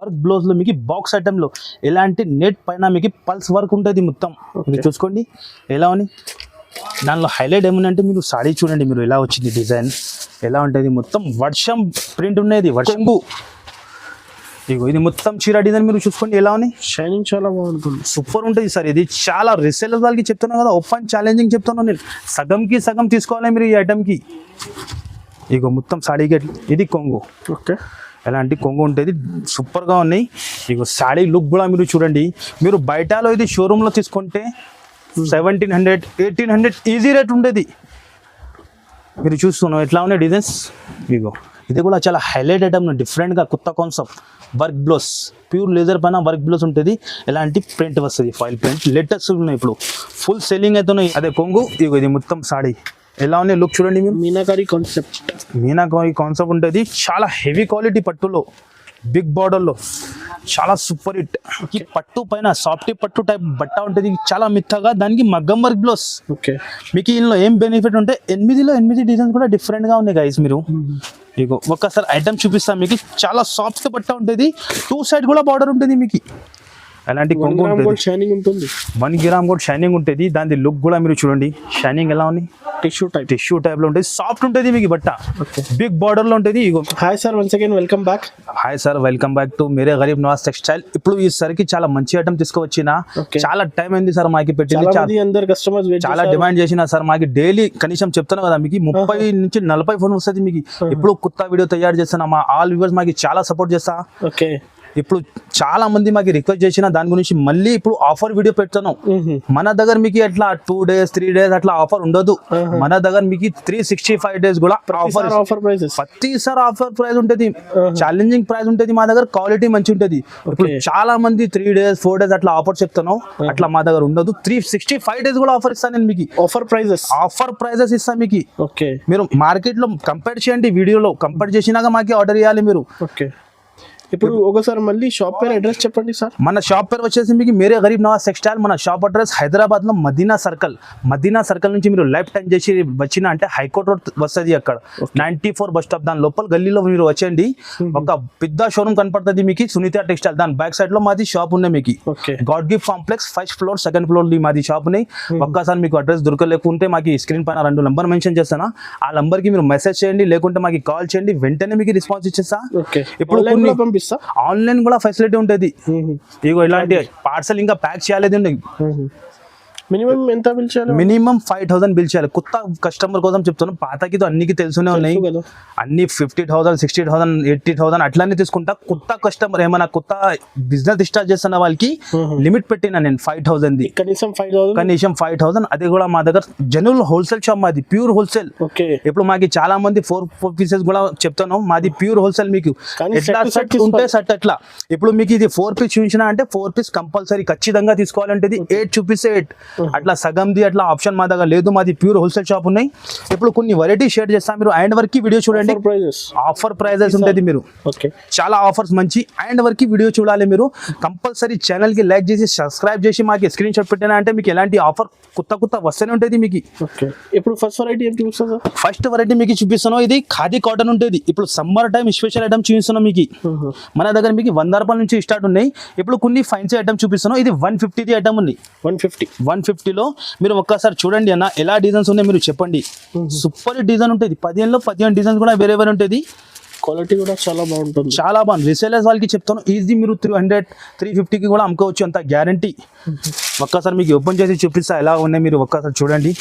Work blouse లో మీకు box item లో ఎలాంటి నెట్ పైన మీకు పల్స్ వర్క్ ఉంటుంది మొత్తం. మీరు చూసుకోండి ఎలా ఉంది. దానిలో హైలైట్ ఏముందంటే మీరు సారీ చూడండి, మీరు ఎలా వచ్చింది డిజైన్ ఎలా ఉంటుంది. మొత్తం వర్షం ప్రింట్ ఉన్నది, వర్షం ఇగో ఇది మొత్తం చీర డిజైన్ మీరు చూసుకోండి ఎలా ఉంది. షైనింగ్ చాలా బాగుంటుంది, సూపర్ ఉంటుంది సార్. ఇది చాలా రీసేలర్ వాళ్ళకి చెప్తున్నాను కదా, ఓపెన్ ఛాలెంజింగ్ చెప్తున్నాను నేను. సగంకి సగం తీసుకోవాలి మీరు ఈ ఐటమ్కి. ఇగో మొత్తం సాడీకి ఇది కొంగు. ఓకే, ఎలాంటి కొంగు ఉంటుంది, సూపర్గా ఉన్నాయి. ఇగో సాడీ లుక్ కూడా మీరు చూడండి. మీరు బయటలో ఇది షోరూంలో తీసుకుంటే 1700 1800 ఈజీ రేట్ ఉండేది. మీరు చూస్తున్నాం ఎట్లా ఉన్నాయి డిజైన్స్. ఇగో ఇది కూడా చాలా హైలైట్ ఐటమ్, డిఫరెంట్గా కొత్త concept. Work blouse pure laser పైన వర్క్ బ్లౌజ్ ఉంటుంది. ఎలాంటి ప్రింట్ వస్తుంది, ఫాయిల్ ప్రింట్ లేటెస్ట్ ఉన్నాయి, ఇప్పుడు ఫుల్ సెల్లింగ్ అవుతున్నాయి. అదే కొంగు. ఇగో ఇది మొత్తం సాడీ ఎలా ఉన్నాయి లుక్ చూడండి మీరు. మీనాకారి కాన్సెప్ట్, మీనాకారి కాన్సెప్ట్ ఉంటుంది. చాలా హెవీ క్వాలిటీ పట్టులో, బిగ్ బార్డర్లో చాలా సూపర్ హిట్. ఈ పట్టు పైన సాఫ్టీ పట్టు టైప్ బట్ట ఉంటుంది, చాలా మిత్తగా. దానికి మగ్గం వర్క్ బ్లౌజ్. ఓకే, మీకు ఇందులో ఏం బెనిఫిట్ ఉంటే 8లో 8 డిజైన్స్ కూడా డిఫరెంట్గా ఉన్నాయి గైస్. మీరు ఇగో ఒక్కసారి ఐటమ్ చూపిస్తాను మీకు. చాలా సాఫ్ట్ బట్ట ఉంటుంది, 2 సైడ్ కూడా బార్డర్ ఉంటుంది మీకు. అలాంటి కొంగు ఉంటుంది, షైనింగ్ ఉంటుంది. 1 గ్రామ్ కూడా షైనింగ్ ఉంటుంది. దాని లుక్ కూడా మీరు చూడండి, షైనింగ్ ఎలా ఉంది. టిష్యూ టైప్ లో ఉంటుంది, సాఫ్ట్ ఉంటుంది మీకు బట్ట. బిగ్ బార్డర్ లో ఉంటుంది. ఇగో hi sir, once again welcome back. Hi sir, welcome back to Mere Garib Nawaz Textile. ఇప్పుడు ఈ సరికి చాలా మంచి ఐటమ్ తీసుకువచ్చిన. చాలా టైం అయింది సార్ మాకి పెట్టింది, అందరు కస్టమర్స్ చాలా డిమాండ్ చేసిన సార్. మాకి డైలీ కనీసం చెప్తాను కదా మీకు 30 నుంచి 40 ఫోన్ వస్తుంది మీకు. ఇప్పుడు కొత్త వీడియో తయారు చేస్తాను. మా ఆల్ వ్యూవర్స్ మాకి చాలా సపోర్ట్ చేస్తా. ఓకే, ఇప్పుడు చాలా మంది మాకు రిక్వెస్ట్ చేసిన దాని గురించి మళ్ళీ ఇప్పుడు ఆఫర్ వీడియో పెడతాను. మన దగ్గర మీకు అట్లా 2 days 3 days అట్లా ఆఫర్ ఉండదు. మన దగ్గర మీకు 365 days కూడా ఆఫర్ ప్రైసెస్, ప్రతిసారి ఆఫర్ ప్రైస్ ఉంటుంది, ఛాలెంజింగ్ ప్రైస్ ఉంటుంది. మా దగ్గర క్వాలిటీ మంచి ఉంటుంది. ఇప్పుడు చాలా మంది 3 days 4 days అట్లా ఆఫర్ చెప్తాను, అట్లా మా దగ్గర ఉండదు. 365 days కూడా ఆఫర్ ఇస్తాను నేను మీకు. ఆఫర్ ప్రైజెస్ ఇస్తాను మీకు. ఓకే, మీరు మార్కెట్ లో కంపేర్ చేయండి, వీడియోలో కంపేర్ చేసినాక మాకు ఆర్డర్ చేయాలి మీరు. ఓకే, ఇప్పుడు ఒకసారి మళ్ళీ షాప్ పేరు అడ్రస్ చెప్పండి సార్. మన షాప్ పేరు వచ్చేసి మీకు మేరే గరీబ్ నవాజ్ టెక్స్టైల్. మన షాప్ అడ్రస్ హైదరాబాద్ లో మదీనా సర్కిల్ నుంచి మీరు లెఫ్ట్ టర్న్ చేసి వచ్చిన అంటే హైకోర్ట్ రోడ్ వస్తుంది. అక్కడ 94 బస్ స్టాప్ దాని లోపల గల్లీలో మీరు వచ్చేయండి. ఒక పెద్ద షోరూమ్ కనపడుతుంది మీకు, సునీత టెక్స్టైల్. దాని బ్యాక్ సైడ్ లో మాది షాప్ ఉన్నాయి మీకు. God gift complex 1st floor 2nd floor మాది షాప్ ఉన్నాయి. ఒక్కసారి మీకు అడ్రస్ దొరకలేకుంటే మాకు స్క్రీన్ పైన 2 నంబర్ మెన్షన్ చేస్తాను. ఆ నంబర్ కి మీరు మెసేజ్ చేయండి, లేకుంటే మాకు కాల్ చేయండి, వెంటనే మీకు రెస్పాన్స్ ఇచ్చేస్తా. ఇప్పుడు ఆన్లైన్ కూడా ఫెసిలిటీ ఉంటుంది. ఇగో ఇలాంటి పార్సల్ ఇంకా ప్యాక్ చేయలేదు. మినిమం ఎంత బిల్ చేయాలి? మినిమం 5000 బిల్ చేయాలి. కొత్త కస్టమర్ కోసం చెప్తాను, పాతకి అన్నికి తెలుసునే ఉన్నాయి. అన్ని 50,000 60,000 80,000 అట్లానే తీసుకుంటా. కొత్త కస్టమర్ ఏమైనా కొత్త బిజినెస్ స్టార్ట్ చేస్తున్న వాళ్ళకి లిమిట్ పెట్టినా నేను 5,000 కనీసం 5,000. అది కూడా మా దగ్గర జనరల్ హోల్సేల్ షాప్, మాది ప్యూర్ హోల్సేల్. ఇప్పుడు మాకి చాలా మంది 4 pieces కూడా చెప్తాను, మాది ప్యూర్ హోల్సేల్. మీకు ఎట్లా సెట్ ఉంటే సెట్ అట్లా. ఇప్పుడు మీకు ఇది 4 piece చూపించిన అంటే 4 piece కంపల్సరీ ఖచ్చితంగా తీసుకోవాలంటే 8 చూపిస్తే 8 అట్లా సగంది అట్లా ఆప్షన్ మా దగ్గర లేదు. మాది ప్యూర్ హోల్సేల్ షాప్ ఉన్నాయి. ఇప్పుడు కొన్ని వెరైటీ షేర్ చేస్తాం, మీరు అండ్ వరకు వీడియో చూడండి. ఆఫర్ ప్రైజెస్ ఉంటుంది. మీరు చాలా ఆఫర్స్ మంచి అండ్ వరకు వీడియో చూడాలి. మీరు కంపల్సరీ ఛానల్ కి లైక్ చేసి సబ్స్క్రైబ్ చేసి మాకు స్క్రీన్ షాట్ పెట్టినా అంటే మీకు ఎలాంటి ఆఫర్ కొత్త వస్తూనే ఉంటుంది మీకు. ఇప్పుడు ఫస్ట్ వెరైటీ మీకు చూపిస్తాను, ఇది ఖాదీ కాటన్ ఉంటుంది. ఇప్పుడు సమ్మర్ టైం స్పెషల్ ఐటమ్ చూపిస్తున్నాం మీకు. మన దగ్గర మీకు 100 రూపాయల నుంచి స్టార్ట్ ఉన్నాయి. ఇప్పుడు కొన్ని ఫ్యాన్సీ ఐటమ్ చూపిస్తాను. ఇది 150 ఐటమ్ ఉంది. 150లో మీరు ఒక్కసారి చూడండి అన్న, ఎలా డిజైన్స్ ఉన్నాయి మీరు చెప్పండి. సూపర్ డిజైన్ ఉంటుంది. 15 డిజైన్స్ కూడా వేరే ఉంటుంది. క్వాలిటీ కూడా చాలా బాగుంటుంది, చాలా బాగుంది. రీసేలర్స్ వాళ్ళకి చెప్తాను, ఈజీ మీరు 300 350కి కూడా అమ్ముకోవచ్చు, అంత గ్యారంటీ. ఒక్కసారి మీకు ఓపెన్ చేసి చూపిస్తా ఎలా ఉన్నాయి, మీరు ఒక్కసారి చూడండి.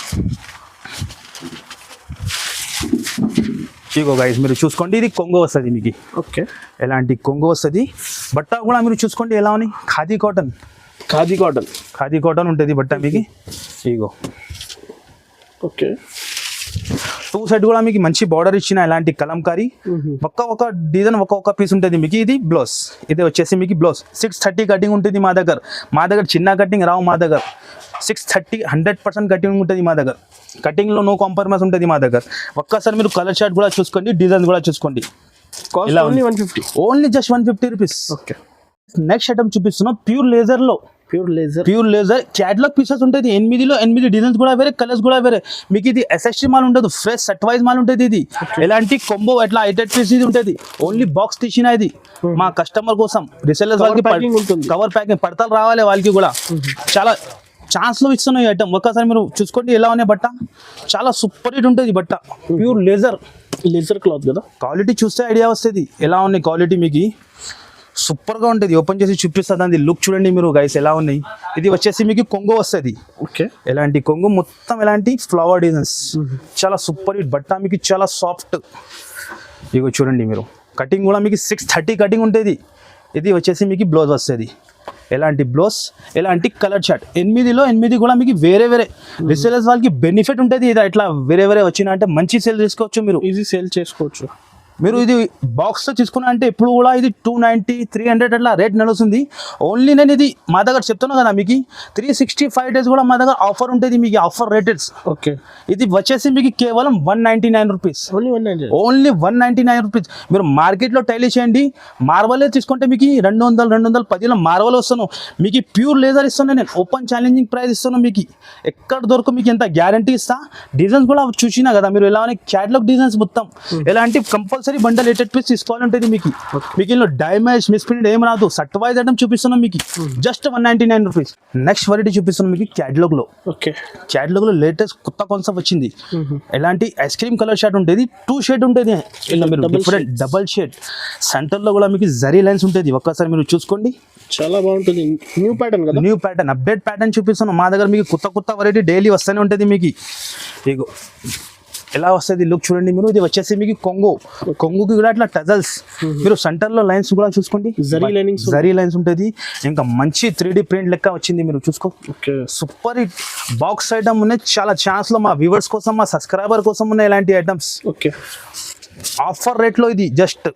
ఇగో గైస్ మీరు చూసుకోండి, ఇది కొంగు వస్తుంది మీకు. ఓకే, ఎలాంటి కొంగు వస్తుంది. బట్ట కూడా మీరు చూసుకోండి ఎలా ఉన్నాయి. ఖాదీ కాటన్ ఉంటుంది బట్ట మీకు. ఇగో ఓకే, 2 సైడ్ కూడా మీకు మంచి బార్డర్ ఇచ్చిన ఎలాంటి కలంకారీ. ఒక్క డిజైన్ ఒక్కొక్క పీస్ ఉంటుంది మీకు. ఇది బ్లౌజ్, ఇది వచ్చేసి మీకు బ్లౌజ్ 630 కటింగ్ ఉంటుంది మా దగ్గర. చిన్న కటింగ్ రావు మా దగ్గర. 630 100% కటింగ్ ఉంటుంది మా దగ్గర. కటింగ్లో నో కాంప్రమైజ్ ఉంటుంది మా దగ్గర. ఒక్కసారి మీరు కలర్ షార్ట్ కూడా చూసుకోండి, డిజైన్ కూడా చూసుకోండి. Only 150, only just 150 rupees. Okay, next item చూపిస్తున్నాం ప్యూర్ లేజర్ లో. ప్యూర్ లేజర్ క్యాటలాగ్ పీసెస్ ఉంటుంది 8 డిజైన్స్ కూడా వేరే కలర్స్ కూడా వేరే మీకు ఇది ఎస్ఎస్టీ మాల్ ఉండదు ఫ్రెష్ సెట్ వైజ్ మాల్ ఉంటుంది ఇది ఎలాంటి కొంబో ఎట్లా 8 పీస్ ఇది ఉంటుంది ఓన్లీ బాక్స్ తీసిన ఇది మా కస్టమర్ కోసం రిసెల్లర్స్ వాళ్ళకి కవర్ ప్యాకింగ్ పడతలు రావాలి వాళ్ళకి కూడా చాలా ఛాన్స్ లో ఇస్తున్నాయి ఈ ఐటమ్ ఒక్కసారి మీరు చూసుకోండి ఎలా ఉన్నాయి బట్ట చాలా సూపర్ హిట్ ఉంటుంది బట్ట ప్యూర్ లేజర్ క్లాత్ కదా క్వాలిటీ చూస్తే ఐడియా వస్తుంది ఎలా ఉన్నాయి క్వాలిటీ మీకు సూపర్ గా ఉంటుంది ఓపెన్ చేసి చూపిస్తుంది అది లుక్ చూడండి మీరు గైస్ ఎలా ఉన్నాయి ఇది వచ్చేసి మీకు కొంగు వస్తుంది ఓకే ఎలాంటి కొంగు మొత్తం ఎలాంటి ఫ్లవర్ డిజైన్స్ చాలా సూపర్ హిట్ బట్ట మీకు చాలా సాఫ్ట్ ఇగో చూడండి మీరు కటింగ్ కూడా మీకు 630 కటింగ్ ఉంటుంది ఇది వచ్చేసి మీకు బ్లౌజ్ వస్తుంది ఎలాంటి బ్లౌజ్ ఎలాంటి కలర్ చార్ట్ 8 కూడా మీకు వేరే రిసేలర్స్ వాళ్ళకి బెనిఫిట్ ఉంటుంది ఇది ఇట్లా వేరే వచ్చిన అంటే మంచి సేల్ చేసుకోవచ్చు మీరు ఈజీ సేల్ చేసుకోవచ్చు మీరు ఇది బాక్స్ తో తీసుకున్నా అంటే ఇప్పుడు కూడా ఇది 290 300 అట్లా రేట్ నడుస్తుంది ఓన్లీ నేను ఇది మా దగ్గర చెప్తున్నా కదా మీకు 365 డేస్ కూడా మా దగ్గర ఆఫర్ ఉంటుంది మీకు ఆఫర్ రేటెడ్స్ ఓకే ఇది వచ్చేసి మీకు కేవలం 199 రూపీస్ ఓన్లీ 199 రూపీస్ మీరు మార్కెట్లో టైలీ చేయండి మార్వలే తీసుకుంటే మీకు 210లో మార్వల్ వస్తాను మీకు ప్యూర్ లేజర్ ఇస్తాను నేను ఓపెన్ ఛాలెంజింగ్ ప్రైస్ ఇస్తాను మీకు ఎక్కడ దొరకు మీకు ఎంత గ్యారంటీ ఇస్తా డిజైన్స్ కూడా చూసినా కదా మీరు ఎలా క్యాటలాగ్ డిజైన్స్ మొత్తం ఎలాంటి కంపల్సరీ బండల్ 8 పీస్ తీసుకోవాలంటే మీకు ఇందులో డ్యామేజ్ మిస్ప్రింట్ ఏం రాదు సట్ వైజ్ ఐటమ్ చూపిస్తున్నాం మీకు జస్ట్ 199 రూపీస్ నెక్స్ట్ వెరైటీ చూపిస్తున్నాం మీకు క్యాటలాగ్ లో ఓకే క్యాటలాగ్ లో లేటెస్ట్ కొత్త కాన్సెప్ట్ వచ్చింది ఎలాంటి ఐస్ క్రీమ్ కలర్ షర్ట్ ఉంటుంది 2 షేడ్ ఉంటుంది డిఫరెంట్ డబల్ షేడ్ సెంటర్ లో కూడా మీకు జరీ లైన్స్ ఉంటుంది ఒక్కసారి మీరు చూసుకోండి చాలా బాగుంటుంది న్యూ ప్యాటర్న్ అప్డేట్ ప్యాటర్న్ చూపిస్తున్నాం మా దగ్గర మీకు కొత్త వెరైటీ డైలీ వస్తూనే ఉంటుంది మీకు ఇగో ఎలా వస్తుంది లుక్ చూడండి మీరు ఇది వచ్చేసి మీకు కొంగుకి కూడా అట్లా టజల్స్ మీరు సెంటర్ లో లైన్స్ కూడా చూసుకోండి జరీ లైన్స్ ఉంటుంది ఇంకా మంచి 3D ప్రింట్ లెక్క వచ్చింది మీరు చూసుకో సూపర్ హిట్ బాక్స్ ఐటమ్ ఉన్నాయి చాలా ఛాన్స్ లో మా వ్యూవర్స్ కోసం మా సబ్స్క్రైబర్ కోసం ఉన్నాయి ఇలాంటి ఐటమ్స్ ఓకే ఆఫర్ రేట్ లో ఇది జస్ట్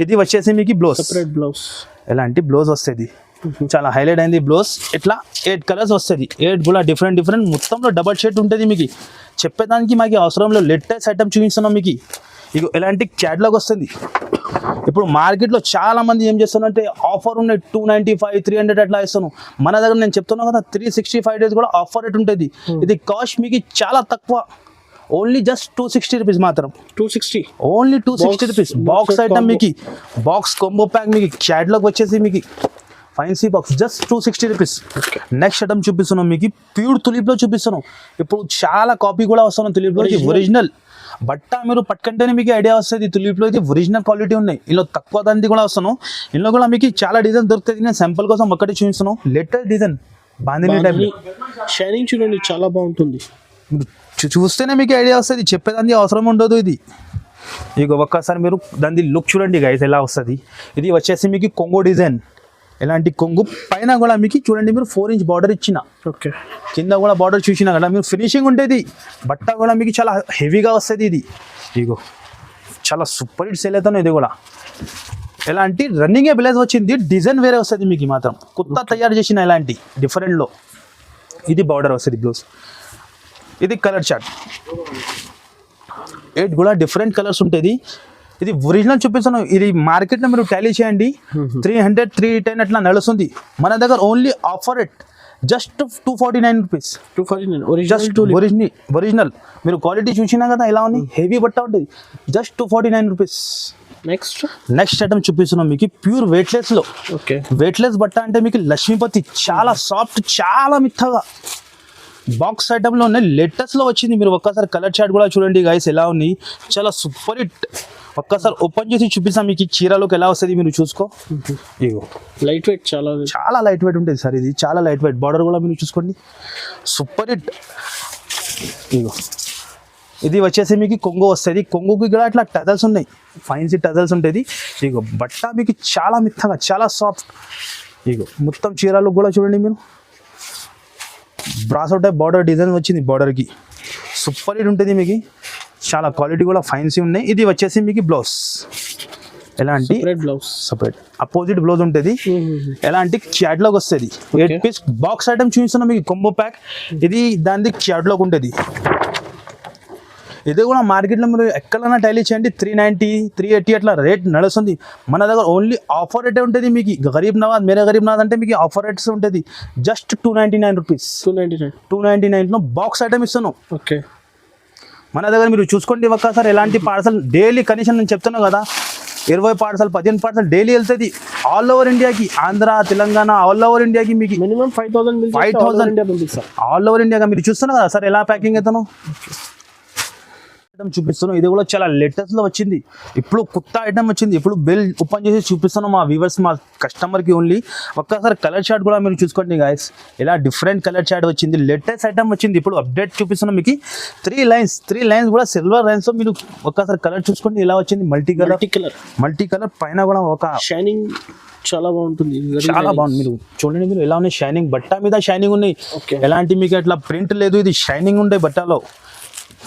ఇది వచ్చేసి మీకు బ్లౌజ్ ఎలాంటి బ్లౌజ్ వస్తుంది చాలా హైలైట్ అయింది బ్లౌజ్ ఇట్లా 8 కలర్స్ వస్తుంది 8 కూడా డిఫరెంట్ మొత్తంలో డబల్ షేడ్ ఉంటుంది మీకు చెప్పేదానికి మాకు అవసరంలో లేటెస్ట్ ఐటమ్ చూపిస్తున్నాం మీకు ఇక ఎలాంటి క్యాటలాగ్ వస్తుంది ఇప్పుడు మార్కెట్లో చాలా మంది ఏం చేస్తున్నారంటే ఆఫర్ ఉన్నాయి 295 300 అట్లా ఇస్తాను మన దగ్గర నేను చెప్తున్నాను కదా 365 డేస్ కూడా ఆఫర్ రేట్ ఉంటుంది ఇది కాస్ట్ మీకు చాలా తక్కువ ఓన్లీ జస్ట్ 260 రూపీస్ మాత్రం 260 ఓన్లీ 260 రూపీస్ బాక్స్ ఐటమ్ మీకు బాక్స్ కాంబో ప్యాక్ మీకు క్యాటలాగ్ వచ్చేసి మీకు fancy box just 260 rupees next item చూపిస్తున్నాం మీకు ప్యూర్ తులిప్లో చూపిస్తున్నాం ఇప్పుడు చాలా కాపీ కూడా వస్తున్నాం తులిప్లో ఇది ఒరిజినల్ బట్ట మీరు పట్టుకుంటేనే మీకు ఐడియా వస్తుంది తులిప్లో ఇది ఒరిజినల్ క్వాలిటీ ఉన్నాయి ఇందులో తక్కువ దానికి కూడా వస్తున్నాం ఇందులో కూడా మీకు చాలా డిజైన్ దొరుకుతుంది నేను సింపుల్ కోసం ఒక్కటి చూపిస్తున్నాం latest design bandhani type shining చూడండి చాలా బాగుంటుంది చూస్తేనే మీకు ఐడియా వస్తుంది చెప్పేదానికి అవసరం ఉండదు ఇది ఇక ఒక్కసారి మీరు దాని లుక్ చూడండి గైస్ ఎలా వస్తుంది ఇది వచ్చేసి మీకు కొంగో డిజైన్ ఎలాంటి కొంగు పైన కూడా మీకు చూడండి మీరు 4 ఇంచ్ బార్డర్ ఇచ్చిన ఓకే కింద కూడా బార్డర్ చూసినా కదా మీరు ఫినిషింగ్ ఉంటుంది బట్ట కూడా మీకు చాలా హెవీగా వస్తుంది ఇది ఇగో చాలా సూపర్ హిట్ సేల్ అవుతాను ఇది కూడా ఎలాంటి రన్నింగ్ బ్లౌజ్ వచ్చింది డిజైన్ వేరే వస్తుంది మీకు మాత్రం కొత్త తయారు చేసిన ఎలాంటి డిఫరెంట్లో ఇది బార్డర్ వస్తుంది బ్లౌజ్ ఇది కలర్ చార్ట్ 8 కూడా డిఫరెంట్ కలర్స్ ఉంటుంది ఇది ఒరిజినల్ చూపిస్తాను ఇది మార్కెట్లో మీరు టాలీ చేయండి 300 310 అట్లా నడుస్తుంది మన దగ్గర only offer rate just 249 rupees just original మీరు క్వాలిటీ చూసినా కదా ఎలా ఉంది హెవీ బట్ట ఉంటుంది జస్ట్ 249 రూపీస్ నెక్స్ట్ ఐటమ్ చూపిస్తున్నాం మీకు ప్యూర్ వెయిట్లెస్లో వెయిట్లెస్ బట్ట అంటే మీకు లక్ష్మీపతి చాలా సాఫ్ట్ చాలా మిత్తగా బాక్స్ ఐటమ్లో ఉన్నాయి లేటెస్ట్లో వచ్చింది మీరు ఒక్కసారి కలర్ చార్ట్ కూడా చూడండి గైస్ ఎలా ఉంది చాలా సూపర్ హిట్ ఒక్కసారి ఓపెన్ చేసి చూపిస్తాం మీకు చీరలోకి ఎలా వస్తుంది మీరు చూసుకో ఇగో లైట్ వెయిట్ చాలా లైట్ వెయిట్ ఉంటుంది సార్ ఇది చాలా లైట్ వెయిట్ బార్డర్ కూడా మీరు చూసుకోండి సూపర్ హిట్ ఇగో ఇది వచ్చేసి మీకు కొంగు వస్తుంది కొంగుకి కూడా అట్లా టజల్స్ ఉన్నాయి ఫైన్సీ టజల్స్ ఉంటుంది ఇగో బట్ట మీకు చాలా మిత్తగా చాలా సాఫ్ట్ ఇగో మొత్తం చీరలకు కూడా చూడండి మీరు బ్రాసో టైప్ బార్డర్ డిజైన్ వచ్చింది బార్డర్కి సూపర్ హిట్ ఉంటుంది మీకు చాలా క్వాలిటీ కూడా ఫైన్సీ ఉన్నాయి ఇది వచ్చేసి మీకు బ్లౌజ్ ఎలాంటి సపరేట్ అపోజిట్ బ్లౌజ్ ఉంటుంది ఎలాంటి క్యాటలాగ్ వస్తుంది 8 పీస్ బాక్స్ ఐటమ్ చూపిస్తున్నాం మీకు కొంబో ప్యాక్ ఇది దాని క్యాటలాగ్ ఉంటుంది ఇది కూడా మార్కెట్లో మీరు ఎక్కడైనా టైలీ చేయండి 390 380 అట్లా రేట్ నడుస్తుంది. మన దగ్గర ఓన్లీ ఆఫర్ రేటే ఉంటుంది మీకు. గరీబ్ నవాజ్ మేరే గరీబ్ నవాజ్ అంటే మీకు ఆఫర్ రేట్స్ ఉంటుంది. Just 299 rupees. 299లో బాక్స్ ఐటమ్ ఇస్తాను. ఓకే, మన దగ్గర మీరు చూసుకోండి ఒక్కసారి ఎలాంటి పార్సల్ డైలీ కనీసం నేను చెప్తున్నాను కదా 20 పార్సల్ 15 పార్సల్ డైలీ వెళ్తుంది ఆల్ ఓవర్ ఇండియాకి. ఆంధ్ర తెలంగాణ ఆల్ ఓవర్ ఇండియాకి మీకు మినిమం 5,000 ఆల్ ఓవర్ ఇండియాగా మీరు చూస్తున్నారు కదా సార్ ఎలా ప్యాకింగ్ అవుతాను చూపిస్తున్నాను. ఇది కూడా చాలా లేటెస్ట్ లో వచ్చింది. ఇప్పుడు కొత్త ఐటమ్ వచ్చింది. ఇప్పుడు బిల్ ఓపెన్ చేసి చూపిస్తున్నాను మా వ్యూవర్స్ మా కస్టమర్ కి ఓన్లీ. ఒక్కసారి కలర్ చార్ట్ కూడా మీరు చూసుకోండి గాయస్. ఇలా డిఫరెంట్ కలర్ చార్ట్ వచ్చింది. లేటెస్ట్ ఐటమ్ వచ్చింది. ఇప్పుడు అప్డేట్ చూపిస్తున్నాం మీకు. 3 లైన్స్ కూడా సిల్వర్ లైన్స్ లో మీరు ఒక్కసారి కలర్ చూసుకోండి ఎలా వచ్చింది. మల్టీ కలర్ పైన కూడా ఒక షైనింగ్ చాలా బాగుంటుంది. చాలా బాగుంది. మీరు చూడండి మీరు ఎలా ఉన్నాయి షైనింగ్ బట్ట మీద షైనింగ్ ఉన్నాయి. ఎలాంటి మీకు అట్లా ప్రింట్ లేదు. ఇది షైనింగ్ ఉండే బట్టలో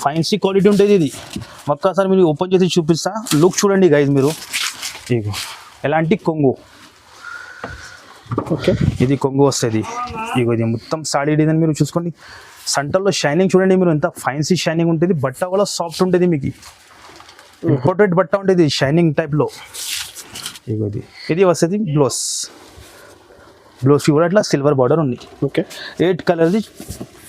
ఫైన్సీ క్వాలిటీ ఉంటుంది. ఇది ఒక్కసారి మీరు ఓపెన్ చేసి చూపిస్తా. లుక్ చూడండి గైజ్ మీరు. ఇగో ఎలాంటి కొంగు. ఓకే, ఇది కొంగు వస్తుంది. ఇగో ఇది మొత్తం సాడీ డిజైన్ మీరు చూసుకోండి. సెంటర్లో షైనింగ్ చూడండి మీరు ఎంత ఫైన్సీ షైనింగ్ ఉంటుంది. బట్ట కూడా సాఫ్ట్ ఉంటుంది మీకు. ఇంపార్టెంట్ బట్ట ఉంటుంది షైనింగ్ టైప్లో. ఇగో ఇది వస్తుంది బ్లౌజ్కి కూడా ఇట్లా సిల్వర్ బార్డర్ ఉంది. ఓకే, 8 కలర్ది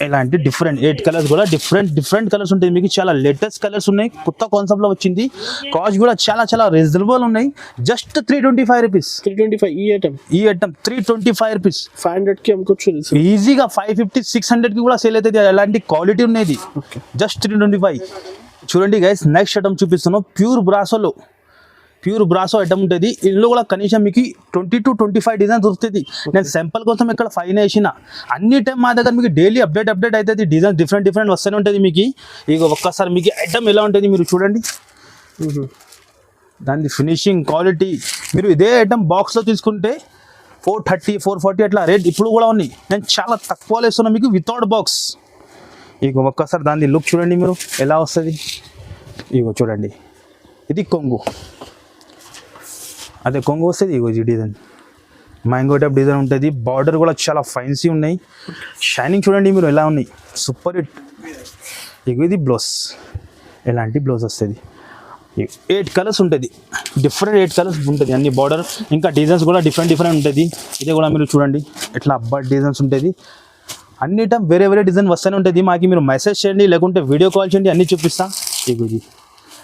ఎలాంటి డిఫరెంట్ 8 కలర్స్ కూడా డిఫరెంట్ కలర్స్ ఉంటాయి మీకు. చాలా లేటెస్ట్ కలర్స్ ఉన్నాయి. కొత్త కాన్సెప్ట్లో వచ్చింది. కాస్ట్ కూడా చాలా రీజనబుల్ ఉన్నాయి. Just 325 rupees. 325 ఈ ఐటమ్ 325 రూపీస్. 500కి అమ్ముకోవచ్చు ఈజీగా. 550 600కి కూడా సేల్ అవుతుంది. అలాంటి క్వాలిటీ ఉన్నది. జస్ట్ 325. చూడండి గైస్ నెక్స్ట్ ఐటమ్ చూపిస్తున్నాం. ప్యూర్ బ్రాసో ఐటమ్ ఉంటుంది. ఇందులో కూడా కనీసం మీకు 20 to 25 డిజైన్ దొరుకుతుంది. నేను సింపుల్ కోసం ఇక్కడ 5 వేసిన. అన్ని టైం మా దగ్గర మీకు డైలీ అప్డేట్ అవుతుంది. డిజైన్ డిఫరెంట్ వస్తూనే ఉంటుంది మీకు. ఇక ఒక్కసారి మీకు ఐటమ్ ఎలా ఉంటుంది మీరు చూడండి. దాని ఫినిషింగ్ క్వాలిటీ మీరు ఇదే ఐటమ్ బాక్స్లో తీసుకుంటే 430 440 అట్లా రేట్ ఇప్పుడు కూడా ఉన్నాయి. నేను చాలా తక్కువ వేస్తున్నాను మీకు వితౌట్ బాక్స్. ఇక ఒక్కసారి దాని లుక్ చూడండి మీరు ఎలా వస్తుంది. ఇగో చూడండి ఇది కొంగు. అదే కొంగు వస్తుంది. ఇగో ఈ డిజైన్ మ్యాంగో టైప్ డిజైన్ ఉంటుంది. బార్డర్ కూడా చాలా ఫైన్సీ ఉన్నాయి. షైనింగ్ చూడండి మీరు ఎలా ఉన్నాయి. Super hit. ఇగో ఇది బ్లౌజ్. ఎలాంటి బ్లౌజ్ వస్తుంది. 8 కలర్స్ ఉంటుంది. డిఫరెంట్ 8 కలర్స్ ఉంటుంది. అన్ని బార్డర్ ఇంకా డిజైన్స్ కూడా డిఫరెంట్ ఉంటుంది. ఇది కూడా మీరు చూడండి ఎట్లా అబ్బా డిజైన్స్ ఉంటుంది. అన్ని టైం వేరే డిజైన్ వస్తూనే ఉంటుంది. మాకు మీరు మెసేజ్ చేయండి లేకుంటే వీడియో కాల్ చేయండి అన్నీ చూపిస్తా. ఇది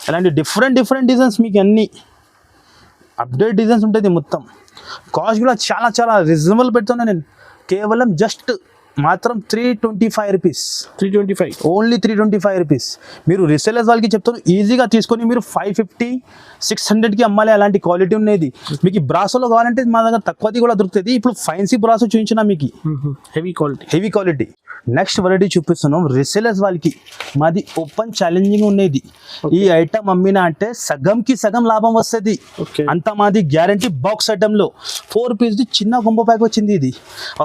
అలాంటి డిఫరెంట్ డిజైన్స్ మీకు అన్నీ అప్డేట్ డిజైన్స్ ఉంటుంది మొత్తం. కాస్ట్ కూడా చాలా రీజనబుల్ పెడుతున్నాను నేను. కేవలం జస్ట్ మాత్రం 325 రూపీస్. 325 only 325 rupees. మీరు రీసేలర్స్ వాళ్ళకి చెప్తాను ఈజీగా తీసుకొని మీరు 550 600కి అమ్మాలి. అలాంటి క్వాలిటీ ఉన్నది మీకు. బ్రాసోలో కావాలంటే మా దగ్గర తక్కువది కూడా దొరుకుతుంది. ఇప్పుడు ఫైన్సీ బ్రాసో చూపించిన మీకు హెవీ క్వాలిటీ. నెక్స్ట్ వెరైటీ చూపిస్తున్నాం రీసేలర్స్ వాళ్ళకి. మాది ఓపెన్ ఛాలెంజింగ్ ఉన్నది. ఈ ఐటమ్ అమ్మినా అంటే సగంకి సగం లాభం వస్తుంది. అంత మాది గ్యారంటీ. బాక్స్ ఐటమ్లో 4 పీస్ది చిన్న కొంబో ప్యాక్ వచ్చింది. ఇది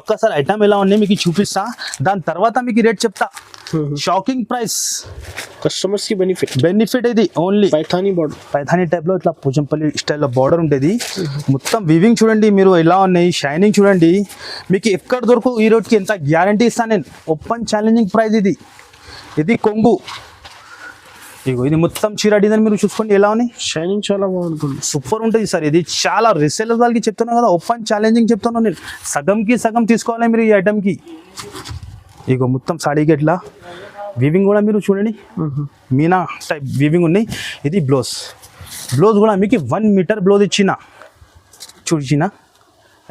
ఒక్కసారి ఐటమ్ ఎలా ఉన్నాయి మీకు చూపిస్తా. దాని తర్వాత మీకు రేట్ చెప్తా. Shocking price. కస్టమర్స్ కి బెనిఫిట్ ఇది ఓన్లీ. పైథానీ టైప్ లో ఇట్లా పూచంపల్లి స్టైల్లో బార్డర్ ఉంటుంది. మొత్తం వివింగ్ చూడండి మీరు ఎలా ఉన్నాయి. షైనింగ్ చూడండి మీకు ఎక్కడ దొరకు. ఈ రోడ్కి ఎంత గ్యారంటీ ఇస్తాను నేను. ఓపెన్ ఛాలెంజింగ్ ప్రైస్ ఇది కొంగు. ఇగో ఇది మొత్తం చీర డిజైన్ మీరు చూసుకోండి ఎలా ఉన్నాయి. షైనింగ్ చాలా బాగుంటుంది. సూపర్ ఉంటుంది సార్. ఇది చాలా రీసేలర్ వాళ్ళకి చెప్తున్నా కదా. ఓపెన్ ఛాలెంజింగ్ చెప్తున్నాను నేను. సగంకి సగం తీసుకోవాలి మీరు ఈ ఐటమ్కి. ఇగో మొత్తం సాడీకి ఎట్లా వీవింగ్ కూడా మీరు చూడండి. మీనా టైప్ వీవింగ్ ఉన్నాయి. ఇది బ్లౌజ్ కూడా మీకు 1 మీటర్ బ్లౌజ్ చూసిన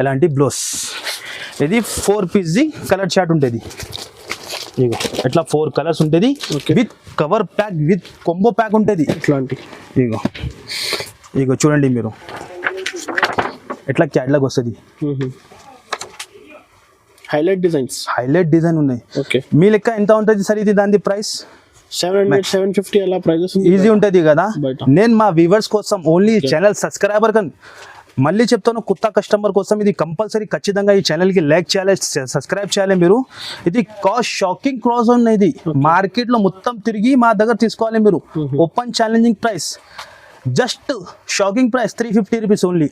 ఎలాంటి బ్లౌజ్. ఇది 4 పీస్ది కలర్ చార్ట్ ఉంటుంది. ఇగో ఇట్లా 4 కలర్స్ ఉంటుంది. With cover pack with combo pack ఉంటుంది. ఇట్లాంటి ఇగో చూడండి మీరు ఎట్లా క్యాట్లాగ్ వస్తుంది. హైలైట్ డిజైన్ ఉన్నాయి. ఓకే, మీ లెక్క ఎంత ఉంటుంది సార్ ఇది దాని ప్రైస్? 700 750 అలా ప్రైజెస్ ఈజీ ఉంటుంది కదా. నేను మా వ్యూవర్స్ కోసం ఓన్లీ ఛానల్ సబ్స్క్రైబర్ కానీ మళ్ళీ చెప్తాను కొత్త కస్టమర్ కోసం ఇది కంపల్సరీ ఖచ్చితంగా ఈ ఛానల్కి లైక్ చేయాలి, సబ్స్క్రైబ్ చేయాలి మీరు. ఇది కాస్ట్ షాకింగ్ క్రాస్ ఉన్నది. మార్కెట్లో మొత్తం తిరిగి మా దగ్గర తీసుకోవాలి మీరు. Open challenging price. Just shocking price 350 rupees only.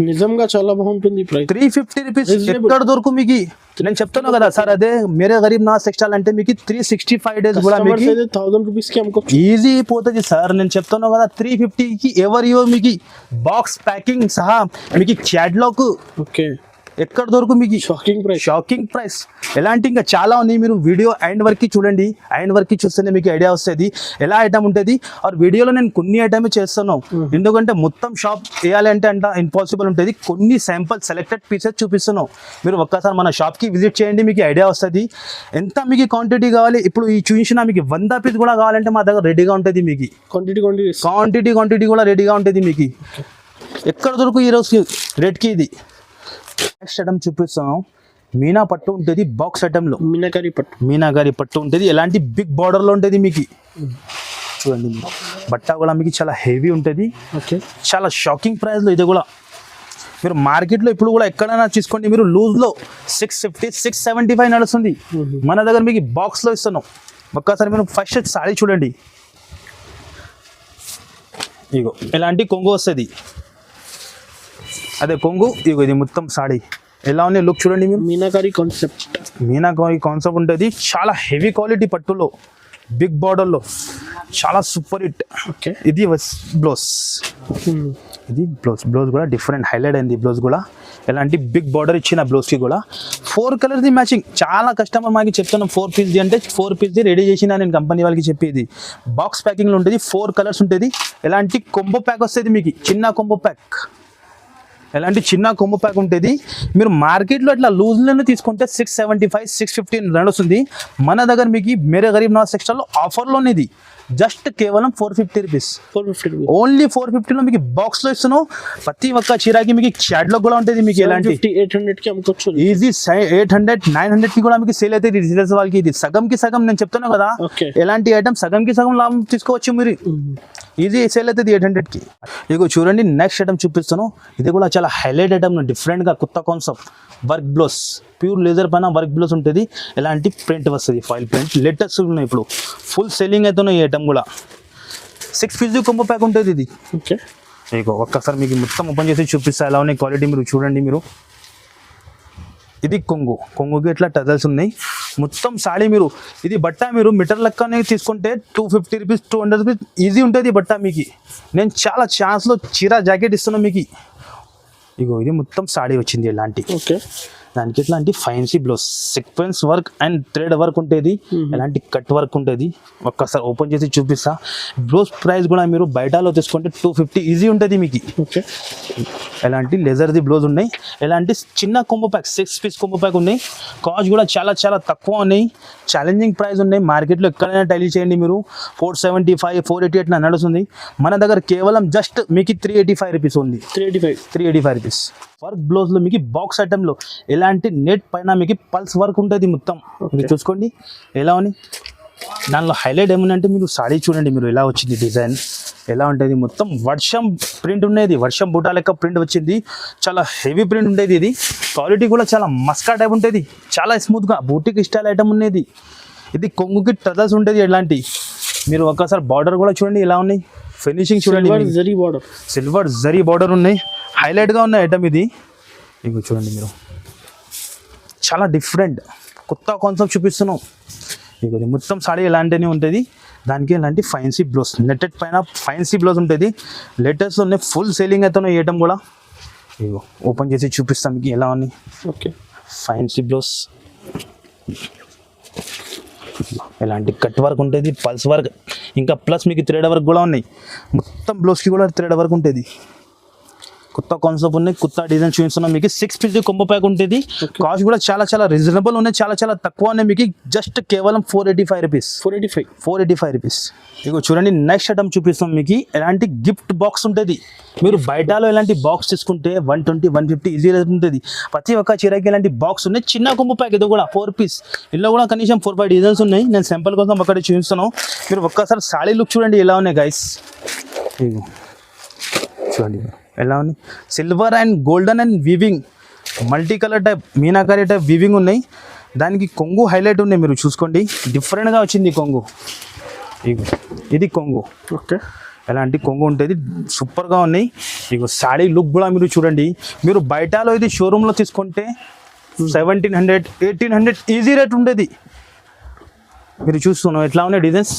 నిజంగా చాలా బాగుంటుంది ప్రైస్. 350 రూపీస్ ఎక్కడ దొరుకు మీకు. నేను చెప్తాను కదా సార్, అదే మేరే గరీబ్ నవాజ్ టెక్స్టైల్ అంటే మీకు 365 డేస్ కూడా మీకు 1000 రూపీస్ కి అమ్ముకోవచ్చు, ఈజీ అయిపోతుంది సార్. నేను చెప్తాను కదా 350కి ఎవరియో మీకు బాక్స్ ప్యాకింగ్ సహా మీకు క్యాటలాగ్ ఓకే ఎక్కడ దొరుకు మీకు. Shocking price. Shocking price. ఎలాంటి ఇంకా చాలా ఉన్నాయి, మీరు వీడియో ఎండ్ వరకు చూడండి. ఎండ్ వరకు చూస్తేనే మీకు ఐడియా వస్తుంది ఎలా ఐటమ్ ఉంటుంది. ఆర్ వీడియోలో నేను కొన్ని ఐటమ్ చేస్తాను, ఎందుకంటే మొత్తం షాప్ వేయాలి అంటే ఇంపాసిబుల్ ఉంటుంది. కొన్ని శాంపుల్ సెలెక్టెడ్ పీసెస్ చూపిస్తున్నాను. మీరు ఒక్కసారి మన షాప్కి విజిట్ చేయండి, మీకు ఐడియా వస్తుంది ఎంత మీకు క్వాంటిటీ కావాలి. ఇప్పుడు ఈ చూసిన మీకు 100 పీస్ కూడా కావాలంటే మా దగ్గర రెడీగా ఉంటుంది. మీకు క్వాంటిటీ కూడా రెడీగా ఉంటుంది మీకు. ఎక్కడ దొరుకు ఈరోజు రేట్కి. ఇది నెక్స్ట్ ఐటమ్ చూపిస్తాను. మీనా పట్టు ఉంటుంది బాక్స్ ఐటమ్లో. మీనాకారి పట్టు ఉంటుంది. ఎలాంటి బిగ్ బార్డర్లో ఉంటుంది మీకు. చూడండి బట్ట కూడా మీకు చాలా హెవీ ఉంటుంది. చాలా షాకింగ్ ప్రైస్లో. ఇది కూడా మీరు మార్కెట్లో ఇప్పుడు కూడా ఎక్కడైనా తీసుకోండి, మీరు లూజ్లో 650 675 నడుస్తుంది. మన దగ్గర మీకు బాక్స్లో ఇస్తున్నాం. ఒక్కసారి మీరు ఫస్ట్ సారీ చూడండి. ఇగో ఎలాంటి కొంగు వస్తుంది, అదే కొంగు. ఇగో ఇది మొత్తం సాడీ ఎలా ఉంది లుక్ చూడండి మీరు. మీనాకారి కాన్సెప్ట్ ఉంటుంది. చాలా హెవీ క్వాలిటీ పట్టులో బిగ్ బార్డర్లో చాలా సూపర్ హిట్. ఇది బ్లౌజ్. ఇది బ్లౌజ్ కూడా డిఫరెంట్ హైలైట్ అయింది. బ్లౌజ్ కూడా ఎలాంటి బిగ్ బార్డర్ ఇచ్చిన బ్లౌజ్కి కూడా 4 కలర్ది మ్యాచింగ్. చాలా కస్టమర్ మాకు చెప్తాను 4 పీస్ది అంటే 4 పీస్ది రెడీ చేసిన నేను కంపెనీ వాళ్ళకి చెప్పేది. బాక్స్ ప్యాకింగ్లో ఉంటుంది. 4 కలర్స్ ఉంటుంది. ఎలాంటి కొంబో ప్యాక్ వస్తుంది మీకు, చిన్న కొంబో ప్యాక్. ఎలాంటి చిన్న కొమ్ము ప్యాక్ ఉంటుంది. మీరు మార్కెట్లో ఇట్లా లూజ్లోనే తీసుకుంటే 675 650 నడుస్తుంది. మన దగ్గర మీకు మేరే గరీబ్ నవాజ్ టెక్స్టైల్లో ఆఫర్లోనే ఇది జస్ట్ కేవలం 450 రూపీస్. ఓన్లీ 450లో మీకు బాక్స్లో ఇస్తున్నాం. ప్రతి ఒక్క చీరాకి మీకు క్యాటలాగ్ కూడా ఉంటుంది. మీకు ఎలాంటి 800కి అమ్ముకోవచ్చు ఈజీ. 800 900కి కూడా మీకు సేల్ అయితే రిటైలర్స్ వాళ్ళకి. ఇది సగంకి సగం నేను చెప్తాను కదా, ఎలాంటి ఐటమ్ సగంకి సగం లాభం తీసుకోవచ్చు మీరు. ఈజీ సేల్ అవుతుంది 800కి. ఇగో చూడండి నెక్స్ట్ ఐటమ్ చూపిస్తాను. ఇది కూడా చాలా హైలైట్ ఐటమ్, డిఫరెంట్గా కొత్త concept. Work blouse, pure laser పైన వర్క్ బ్లౌజ్ ఉంటుంది. ఎలాంటి ప్రింట్ వస్తుంది, ఫాయిల్ ప్రింట్. లేటెస్ట్ ఉన్నాయి ఇప్పుడు, ఫుల్ సెల్లింగ్ అవుతున్నాయి ఈ ఐటమ్ కూడా. 6 పీస్ కొంబో ప్యాక్ ఉంటుంది ఇది. ఇగో ఒక్కసారి మీకు మొత్తం ఓపెన్ చేసి చూపిస్తా ఎలా ఉన్నాయి క్వాలిటీ. మీరు చూడండి మీరు. ఇది కొంగుకి ఇట్లా టజల్స్ ఉన్నాయి మొత్తం సాడీ. మీరు ఇది బట్ట మీరు మీటర్ లెక్కనే తీసుకుంటే 250 రూపీస్ 200 రూపీస్ ఈజీ ఉంటుంది బట్ట మీకు. నేను చాలా ఛాన్స్లో చీర జాకెట్ ఇస్తున్నాను మీకు. ఇగో ఇది మొత్తం సాడీ వచ్చింది ఎలాంటి. దానికి ఎట్లాంటి fancy blouse, sequence work and thread work ఉంటుంది. ఎలాంటి కట్ వర్క్ ఉంటుంది. ఒక్కసారి ఓపెన్ చేసి చూపిస్తా. బ్లౌజ్ ప్రైస్ కూడా మీరు బయటలో తీసుకుంటే 250 ఈజీ ఉంటుంది మీకు. ఎలాంటి లెజర్ది బ్లౌజ్ ఉన్నాయి. ఎలాంటి చిన్న combo pack 6 piece combo pack ఉన్నాయి. కాస్ట్ కూడా చాలా చాలా తక్కువ ఉన్నాయి. ఛాలెంజింగ్ ప్రైస్ ఉన్నాయి. మార్కెట్లో ఎక్కడైనా టైలీ చేయండి మీరు 475 480 అట్లా నడుస్తుంది. మన దగ్గర కేవలం జస్ట్ మీకు 385 రూపీస్ ఉంది. 385 రూపీస్. వర్క్ బ్లౌజ్లో మీకు బాక్స్ ఐటెంలో ఎలాంటి నెట్ పైన మీకు పల్స్ వర్క్ ఉంటుంది మొత్తం. మీరు చూసుకోండి ఎలా ఉంది. దానిలో హైలైట్ ఏముందంటే మీరు సాడీ చూడండి మీరు ఎలా వచ్చింది డిజైన్ ఎలా ఉంటుంది. మొత్తం వర్షం ప్రింట్ ఉండేది, వర్షం బూటా లెక్క ప్రింట్ వచ్చింది. చాలా హెవీ ప్రింట్ ఉండేది. ఇది క్వాలిటీ కూడా చాలా మస్కా టైప్ ఉంటుంది. చాలా స్మూత్గా బూటిక్ స్టైల్ ఐటమ్ ఉండేది. ఇది కొంగుకి టజల్స్ ఉంటుంది. ఎలాంటి మీరు ఒక్కసారి బార్డర్ కూడా చూడండి ఎలా ఉన్నాయి. ఫినిషింగ్ చూడండి, సిల్వర్ జరీ బార్డర్ ఉన్నాయి. హైలైట్గా ఉన్న ఐటమ్ ఇది. ఇంకో చూడండి మీరు చాలా డిఫరెంట్ కొత్త కాన్సెప్ట్ చూపిస్తున్నాం. ఇక మొత్తం సాడీ ఎలాంటినే ఉంటుంది. దానికి ఎలాంటి ఫైన్సీ బ్లౌజ్, నెట్టెడ్ పైన ఫైన్సీ బ్లౌజ్ ఉంటుంది. లేటెస్ట్ ఉన్నాయి, ఫుల్ సేలింగ్ అవుతున్నాయి ఐటమ్ కూడా. ఇగో ఓపెన్ చేసి చూపిస్తాం మీకు ఎలా ఉన్నాయి. ఫైన్సీ బ్లౌజ్ ఎలాంటి కట్ వర్క్ ఉంటుంది, పల్స్ వర్క్, ఇంకా ప్లస్ మీకు థ్రెడ్ వర్క్ కూడా ఉన్నాయి. మొత్తం బ్లౌజ్కి కూడా థ్రెడ్ వర్క్ ఉంటుంది. కొత్త కాన్సెప్ట్ ఉన్నాయి, కొత్త డిజైన్ చూపిస్తున్నాం మీకు. 6 పీస్ కొంబో ప్యాక్ ఉంటుంది. కాస్ట్ కూడా చాలా చాలా రీజనబుల్ ఉన్నాయి, చాలా చాలా తక్కువ ఉన్నాయి మీకు. జస్ట్ కేవలం 485 రూపీస్. 485 రూపీస్. ఇగో చూడండి నెక్స్ట్ ఐటమ్ చూపిస్తాం మీకు. ఎలాంటి గిఫ్ట్ బాక్స్ ఉంటుంది. మీరు బయటలో ఎలాంటి బాక్స్ తీసుకుంటే 120 150 ఈజీ రేట్ ఉంటుంది. ప్రతి ఒక్క చీరకి ఇలాంటి బాక్స్ ఉన్నాయి. చిన్న కొంబో ప్యాక్ ఇది కూడా 4 పీస్. ఇందులో కూడా కనీసం 4-5 డిజైన్స్ ఉన్నాయి. నేను సింపుల్ కోసం అక్కడ చూపిస్తున్నాను. మీరు ఒక్కసారి సాడీ లుక్ చూడండి ఎలా ఉన్నాయి గైస్. ఇగో చూడండి ఎలా ఉంది. Silver and golden and weaving multi colour type meenakari type weaving ఉన్నాయి. దానికి కొంగు హైలైట్ ఉన్నాయి. మీరు చూసుకోండి డిఫరెంట్గా వచ్చింది కొంగు. ఇది కొంగు. ఎలాంటి కొంగు ఉంటుంది, సూపర్గా ఉన్నాయి. ఇక సాడీ లుక్ కూడా మీరు చూడండి. మీరు బయటలో ఇది షోరూంలో తీసుకుంటే 1700 1800 ఈజీ రేట్ ఉండేది. మీరు చూస్తున్నాం ఎట్లా ఉన్నాయి డిజైన్స్.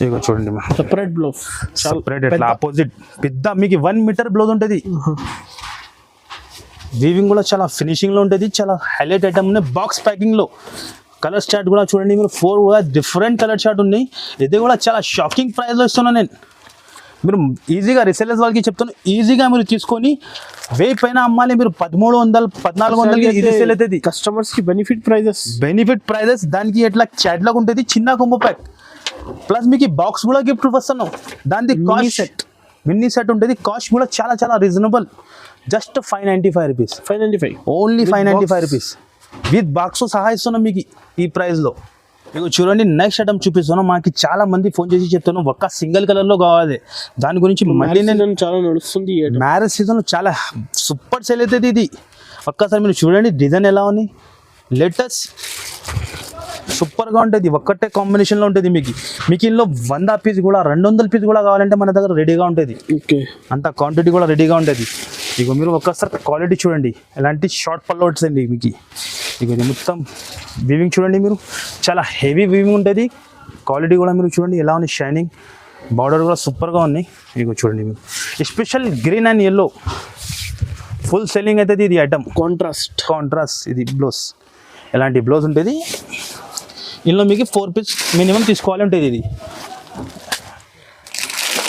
ఇగో చూడండి సెపరేట్ బ్లౌజ్, సెపరేట్ ఎట్లా ఆపోజిట్ పెద్ద మీకు 1 మీటర్ బ్లౌజ్ ఉంటుంది. వీవింగ్ కూడా చాలా ఫినిషింగ్లో ఉంటుంది, చాలా హైలైట్ ఐటమ్ ఉన్నాయి. బాక్స్ ప్యాకింగ్లో కలర్ చార్ట్ కూడా చూడండి మీరు, 4 కూడా డిఫరెంట్ కలర్ చార్ట్ ఉన్నాయి. ఇది కూడా చాలా షాకింగ్ ప్రైస్లో ఇస్తున్నాను నేను. మీరు ఈజీగా రీసెలర్స్ వాళ్ళకి చెప్తాను, ఈజీగా మీరు తీసుకొని 1000 పైన అమ్మాలి. మీరు 1300 1400 ఇది సేల్ అవుతుంది. కస్టమర్స్కి బెనిఫిట్ ప్రైజెస్ దానికి ఎట్లా చాట్లాగా ఉంటుంది, చిన్న కొంబో ప్యాక్ ప్లస్ మీకు బాక్స్ కూడా గిఫ్ట్ వస్తున్నాం. దానికి కాస్ట్ మినీ సెట్ ఉంటుంది. కాస్ట్ కూడా చాలా చాలా reasonable, just 595 rupees. 595 only 595 rupees with box సహా ఇస్తున్నాం మీకు ఈ ప్రైస్లో. మీకు చూడండి నెక్స్ట్ ఐటమ్ చూపిస్తున్నాం. మాకు చాలా మంది ఫోన్ చేసి చెప్తున్నాం ఒక్క సింగిల్ కలర్లో కావాలి. దాని గురించి మళ్ళీ నేను చాలా నడుస్తుంది. మ్యారేజ్ సీజన్లో చాలా సూపర్ సేల్ అవుతుంది ఇది. ఒక్కసారి మీరు చూడండి డిజైన్ ఎలా ఉంది, లేటెస్ట్ సూపర్గా ఉంటుంది. ఒక్కటే కాంబినేషన్లో ఉంటుంది. మీకు ఇందులో 100 పీస్ కూడా 200 పీస్ కూడా కావాలంటే మన దగ్గర రెడీగా ఉంటుంది. ఓకే, అంత క్వాంటిటీ కూడా రెడీగా ఉంటుంది. ఇక మీరు ఒక్కసారి క్వాలిటీ చూడండి, ఎలాంటి షార్ట్ పళ్ళు వచ్చింది మీకు. ఇక ఇది మొత్తం వీవింగ్ చూడండి మీరు, చాలా హెవీ వీవింగ్ ఉంటుంది. క్వాలిటీ కూడా మీరు చూడండి ఎలా ఉంది, షైనింగ్ బార్డర్ కూడా సూపర్గా ఉన్నాయి. ఇక చూడండి మీరు special green and yellow full selling అవుతుంది ఇది ఐటమ్. కాంట్రాస్ట్ ఇది బ్లౌజ్, ఎలాంటి బ్లౌజ్ ఉంటుంది. ఇందులో మీకు 4 పీస్ మినిమం తీసుకోవాలి ఉంటుంది. ఇది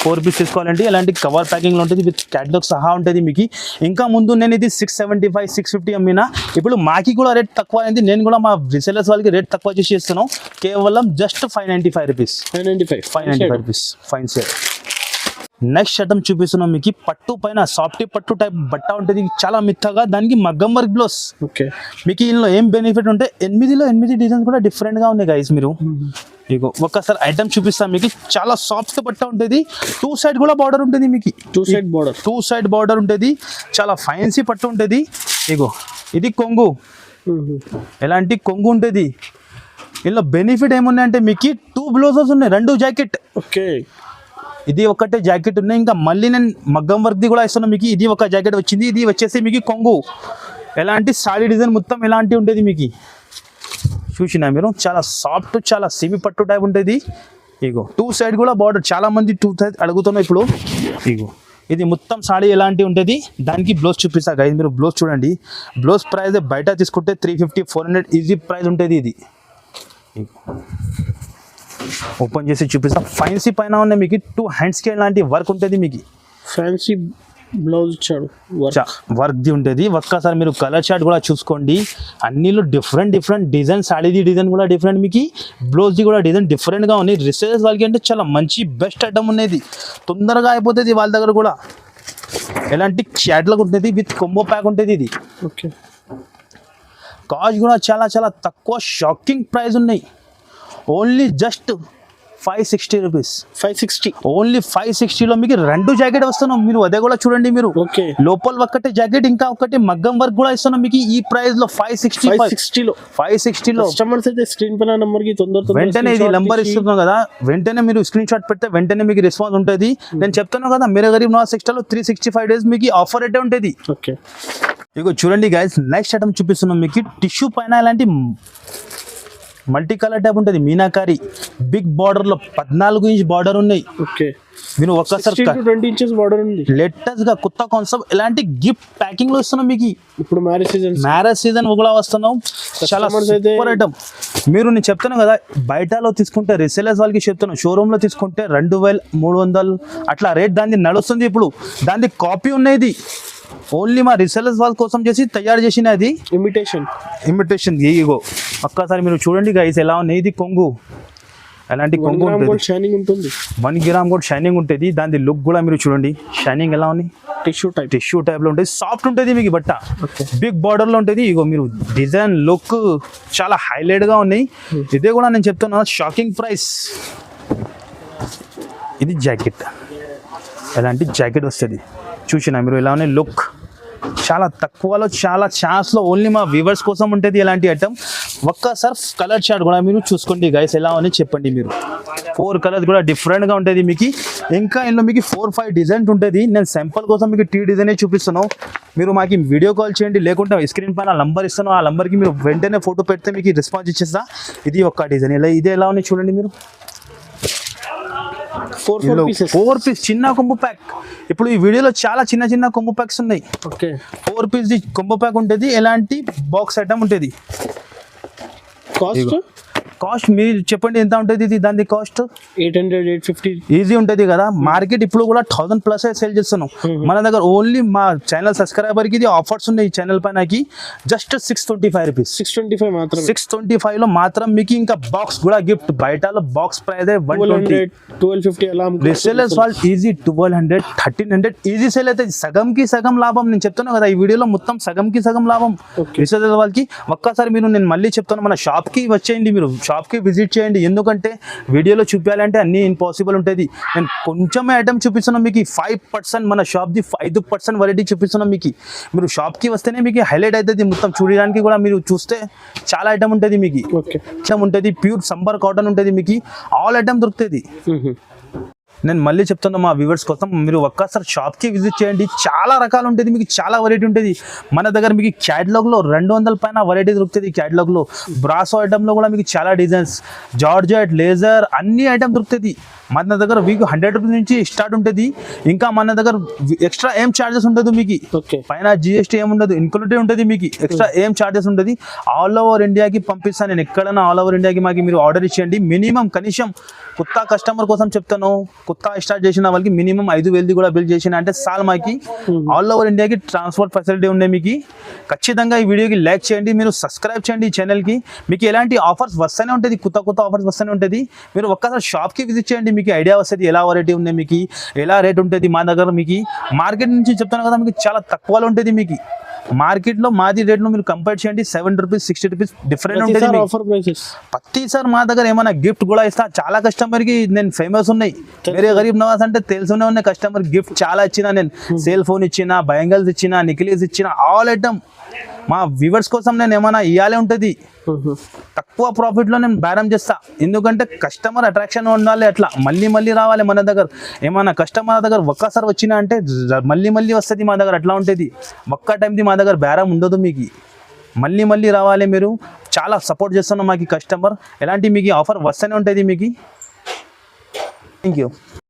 4 పీస్ తీసుకోవాలంటే ఎలాంటి కవర్ ప్యాకింగ్లో ఉంటుంది, విత్ క్యాటలాగ్ సహా ఉంటుంది మీకు. ఇంకా ముందు నేను ఇది 675 650 అమ్మినా, ఇప్పుడు మాకి కూడా రేట్ తక్కువ అయింది. నేను కూడా మా రీసెలర్స్ వాళ్ళకి రేట్ తక్కువ చేసి ఇస్తున్నాం. కేవలం just 595 rupees. 595 rupees fine sale. Next item చూపిస్తున్నాం మీకు, పట్టు పైన సాఫ్టీ పట్టు టైప్ బట్ట ఉంటుంది, చాలా మిత్తగా. దానికి మగ్గం వర్క్ బ్లౌజ్. ఓకే, మీకు ఇందులో ఏం బెనిఫిట్ ఉంటే 8 డిజైన్స్ కూడా డిఫరెంట్గా ఉన్నాయి గైస్. మీరు ఇగో ఒక్కసారి ఐటమ్ చూపిస్తాం మీకు, చాలా సాఫ్ట్ బట్ట ఉంటుంది. 2 సైడ్ కూడా బార్డర్ ఉంటుంది మీకు, 2 సైడ్ బార్డర్ ఉంటుంది. చాలా ఫైన్సీ పట్టు ఉంటుంది. ఇగో ఇది కొంగు, ఎలాంటి కొంగు ఉంటుంది. ఇందులో బెనిఫిట్ ఏమున్నాయంటే మీకు 2 బ్లౌజెస్ ఉన్నాయి, 2 జాకెట్. ఓకే, ఇది ఒకటే జాకెట్ ఉన్నాయి. ఇంకా మళ్ళీ నేను మగ్గం వర్క్ది కూడా ఇస్తున్నాను మీకు. ఇది ఒక జాకెట్ వచ్చింది, ఇది వచ్చేసి మీకు కొంగు. ఎలాంటి సాడీ డిజైన్ మొత్తం ఎలాంటి ఉంటుంది మీకు చూసినా మీరు, చాలా సాఫ్ట్, చాలా సెమీ పట్టు టైప్ ఉంటుంది. ఇగో 2 సైడ్ కూడా బార్డర్, చాలా మంది 2 సైడ్ అడుగుతున్నాయి ఇప్పుడు. ఇగో ఇది మొత్తం సాడీ ఎలాంటి ఉంటుంది. దానికి బ్లౌజ్ చూపిస్తా గైస్. మీరు బ్లౌజ్ చూడండి, బ్లౌజ్ ప్రైస్ బయట తీసుకుంటే 350 400 ఈజీ ప్రైస్ ఉంటుంది. ఇది ఓపెన్ చేసి చూపిస్తా. ఫైన్సీ పైన ఉన్నాయి మీకు, 2 హ్యాండ్స్కి ఎలాంటి వర్క్ ఉంటుంది మీకు. ఫ్యాన్సీ బ్లౌజ్ ఇచ్చాడు, వర్క్ది ఉంటుంది. ఒక్కసారి మీరు కలర్ చార్ట్ కూడా చూసుకోండి. అన్నిలో డిఫరెంట్ డిజైన్, సాడీది డిజైన్ కూడా డిఫరెంట్ మీకు, బ్లౌజ్ది కూడా డిజైన్ డిఫరెంట్గా ఉన్నాయి. రిసేల్స్ వాళ్ళకి అంటే చాలా మంచి బెస్ట్ ఐటమ్ ఉన్నది, తొందరగా అయిపోతుంది వాళ్ళ దగ్గర కూడా. ఎలాంటి క్యాట్లాగ్ ఉంటుంది, విత్ కొంబో ప్యాక్ ఉంటుంది ఇది. ఓకే, కాస్ట్ కూడా చాలా చాలా తక్కువ, షాకింగ్ ప్రైస్ ఉన్నాయి. Only just 560 rupees. 560 ఓన్లీ 560లో మీకు 2 జాకెట్ వస్తున్నాం. మీరు అదే కూడా చూడండి మీరు. ఓకే, లోపల ఒకటి జాకెట్, ఇంకా ఒకటి మగ్గం వర్క్ కూడా ఇస్తున్నాం మీకు ఈ ప్రైస్ లో. 560లో కస్టమర్స్ అయితే స్క్రీన్ పైన నంబర్ కి తొందరగా వెంటనే ఇది నంబర్ ఇస్తున్నాం కదా, వెంటనే మీరు స్క్రీన్ షాట్ పెడితే వెంటనే మీకు రెస్పాన్స్ ఉంటుంది. నేను చెప్తాను కదా, మేరే గరీబ్ నవాజ్ టెక్స్టైల్లో 365 డేస్ మీకు ఆఫర్ అయితే ఉంటుంది. ఓకే, ఇగో చూడండి గైస్, నెక్స్ట్ ఐటమ్ చూపిస్తున్నాం మీకు. టిష్యూ పైన ఇలాంటి మల్టీ కలర్ టైప్ ఉంటుంది, మీనాకారి బిగ్ బార్డర్ లో 14 ఇంచ్ బార్డర్ ఉన్నాయి. ఓకే, మీరు ఒక్కసారి 20 ఇంచెస్ బార్డర్ ఉంది. లేటెస్ట్ గా కొత్త కాన్సెప్ట్, ఎలాంటి గిఫ్ట్ ప్యాకింగ్ లో ఇస్తున్నాం మీకు. ఇప్పుడు మ్యారేజ్ సీజన్ కూడా వస్తున్నాం. చాలా సూపర్ ఐటమ్. మీరు నేను చెప్తాను కదా, బయటలో తీసుకుంటే రీసెలర్స్ వాళ్ళకి చెప్తాను, షోరూమ్ లో తీసుకుంటే 2000 300 అట్లా రేట్ దాన్ని నడుస్తుంది. ఇప్పుడు దాన్ని కాపీ ఉన్నది, ఓన్లీ మా రీసెలర్స్ వాళ్ళ కోసం చేసి తయారు చేసిన అది ఇమిటేషన్. ఇగో ఒక్కసారి మీరు చూడండి గైస్ ఎలా ఉన్నాయి. ఇది కొంగు, ఎలాంటి కొంగు ఉంటుంది, 1 గ్రామ్ కూడా షైనింగ్ ఉంటుంది. దాని లుక్ కూడా మీరు చూడండి, షైనింగ్ ఎలా ఉంది, టిష్యూ టైప్ లో ఉంటుంది. సాఫ్ట్ ఉంటుంది మీకు బట్ట, బిగ్ బార్డర్ లో ఉంటుంది. ఇగో మీరు డిజైన్ లుక్ చాలా హైలైట్ గా ఉన్నాయి. ఇదే కూడా నేను చెప్తున్నా షాకింగ్ ప్రైస్. ఇది జాకెట్, ఎలాంటి జాకెట్ వస్తుంది చూసినా మీరు ఎలా ఉన్నాయి. లుక్ చాలా తక్కువలో, చాలా ఛాన్స్లో, ఓన్లీ మా వ్యూవర్స్ కోసం ఉంటుంది. ఎలాంటి ఐటమ్ ఒక్కసారి కలర్ చార్ట్ కూడా మీరు చూసుకోండి గైస్, ఎలా అని చెప్పండి మీరు. 4 కలర్స్ కూడా డిఫరెంట్గా ఉంటుంది మీకు. ఇంకా ఇందులో మీకు 4-5 డిజైన్స్ ఉంటుంది. నేను సింపుల్ కోసం మీకు టీ డిజైనే చూపిస్తున్నాను. మీరు మాకు వీడియో కాల్ చేయండి, లేకుంటే స్క్రీన్ పైన నంబర్ ఇస్తాను, ఆ నంబర్కి మీరు వెంటనే ఫోటో పెడితే మీకు రెస్పాన్స్ ఇచ్చేస్తా. ఇది ఒక్క డిజైన్, ఇలా ఇది ఎలా ఉంది చూడండి మీరు. 4 పీస్ చిన్న కొంబో ప్యాక్. ఇప్పుడు ఈ వీడియోలో చాలా చిన్న చిన్న కొంబో ప్యాక్స్ ఉన్నాయి. ఓకే, 4 పీస్ కొంబో ప్యాక్ ఉంటుంది. ఎలాంటి బాక్స్ ఐటమ్ ఉంటుంది. కాస్ట్ మీరు చెప్పండి ఎంత ఉంటుంది ఇది, దాని కాస్ట్ 800-850 ఈజీ ఉంటుంది కదా. మార్కెట్ ఇప్పుడు కూడా 1000+ సేల్ చేస్తున్నాం. మన దగ్గర ఓన్లీ మా ఛానల్ సబ్స్క్రైబర్కి ఇది ఆఫర్స్ ఉన్నాయి. ఈ ఛానల్ పైనకి జస్ట్ 625 రూపీస్. 625 మాత్రం. 625లో మాత్రం మీకు ఇంకా బాక్స్ కూడా గిఫ్ట్. బయటలో బాక్స్ ప్రైస్ 120-1250 అలా. రీసేలర్స్ వాళ్ళు ఈజీ 1200-1300 ఈజీ సేల్ అయితే సగంకి సగం లాభం. నేను చెప్తున్నాను కదా, ఈ వీడియోలో మొత్తం సగంకి సగం లాభం రీసేలర్ వాళ్ళకి. ఒక్కసారి మీరు, నేను మళ్ళీ చెప్తాను, మన షాప్కి వచ్చేయండి, మీరు షాప్కి విజిట్ చేయండి. ఎందుకంటే వీడియోలో చూపించాలంటే అన్నీ ఇంపాసిబుల్ ఉంటుంది. నేను కొంచెమే ఐటమ్ చూపిస్తున్నాను మీకు. 5% మన షాప్ది 5% వెరైటీ చూపిస్తున్నాం మీకు. మీరు షాప్కి వస్తేనే మీకు హైలైట్ అవుతుంది. మొత్తం చూడడానికి కూడా మీరు చూస్తే చాలా ఐటమ్ ఉంటుంది మీకు. ఐటమ్ ఉంటుంది, ప్యూర్ సంబర్ కాటన్ ఉంటుంది మీకు. ఆల్ ఐటమ్ దొరుకుతుంది. నేను మళ్ళీ చెప్తున్నా మా వ్యూవర్స్ కోసం, మీరు ఒక్కసారి షాప్కి విజిట్ చేయండి. చాలా రకాలు ఉంటుంది మీకు, చాలా వెరైటీ ఉంటుంది. మన దగ్గర మీకు క్యాటలాగ్లో 200 పైన వెరైటీ దొరుకుతుంది. క్యాటలాగ్లో బ్రాసో ఐటమ్లో కూడా మీకు చాలా డిజైన్స్, జార్జెట్, లేజర్ అన్ని ఐటమ్ దొరుకుతుంది. మన దగ్గర మీకు 100 రూపీస్ నుంచి స్టార్ట్ ఉంటుంది. ఇంకా మన దగ్గర ఎక్స్ట్రా ఏం ఛార్జెస్ ఉండదు మీకు. పైన GST ఏమి ఉండదు, ఇన్క్లూడెడ్ ఉంటుంది మీకు. ఎక్స్ట్రా ఏం ఛార్జెస్ ఉంటుంది. ఆల్ ఓవర్ ఇండియాకి పంపిస్తాను నేను. ఎక్కడైనా ఆల్ ఓవర్ ఇండియాకి మాకు మీరు ఆర్డర్ ఇచ్చేయండి. మినిమం కనీసం కొత్త కస్టమర్ కోసం చెప్తాను, కొత్త స్టార్ట్ చేసిన వాళ్ళకి మినిమం 5,000 కూడా బిల్ చేసిన అంటే సాల్ మాకి. ఆల్ ఓవర్ ఇండియాకి ట్రాన్స్పోర్ట్ ఫెసిలిటీ ఉండే మీకు. ఖచ్చితంగా ఈ వీడియోకి లైక్ చేయండి, మీరు సబ్స్క్రైబ్ చేయండి ఈ ఛానల్కి. మీకు ఎలాంటి ఆఫర్స్ వస్తూనే ఉంటుంది, కొత్త ఆఫర్స్ వస్తూనే ఉంటుంది. మీరు ఒక్కసారి షాప్కి విజిట్ చేయండి, మీకు ఐడియా వస్తుంది ఎలా వెరైటీ ఉంది మీకు, ఎలా రేట్ ఉంటుంది. మా దగ్గర మీకు మార్కెట్ నుంచి చెప్తాను కదా, మీకు చాలా తక్కువలో ఉంటుంది మీకు. మార్కెట్లో మాది రేట్లో మీరు కంపేర్ చేయండి, 70 రూపీస్ 60 రూపీస్ డిఫరెంట్ ఉంటుంది. ప్రతిసారి మా దగ్గర ఏమైనా గిఫ్ట్ కూడా ఇస్తా. చాలా కస్టమర్కి నేను ఫేమస్ ఉన్నాయి. వేరే గరీబ్ నవాజ్ అంటే తెలుసునే ఉన్నాయి. కస్టమర్ గిఫ్ట్ చాలా ఇచ్చిన నేను. సెల్ ఫోన్ ఇచ్చిన, బ్యాంగిల్స్ ఇచ్చిన, నెక్లెస్ ఇచ్చిన, ఆల్ ఐటమ్ మా వ్యూవర్స్ కోసం నేను ఏమైనా ఇవ్వాలే ఉంటుంది. తక్కువ ప్రాఫిట్లో నేను బేరం చేస్తా. ఎందుకంటే కస్టమర్ అట్రాక్షన్ ఉండాలి, అట్లా మళ్ళీ రావాలి మన దగ్గర. ఏమైనా కస్టమర్ దగ్గర ఒక్కసారి వచ్చినా అంటే మళ్ళీ వస్తుంది మా దగ్గర. అట్లా ఉంటుంది. ఒక్క టైంది మా దగ్గర బేరం ఉండదు మీకు. మళ్ళీ రావాలి. మీరు చాలా సపోర్ట్ చేస్తున్నాం మాకు కస్టమర్. ఎలాంటి మీకు ఆఫర్ వస్తూనే ఉంటుంది మీకు. Thank you.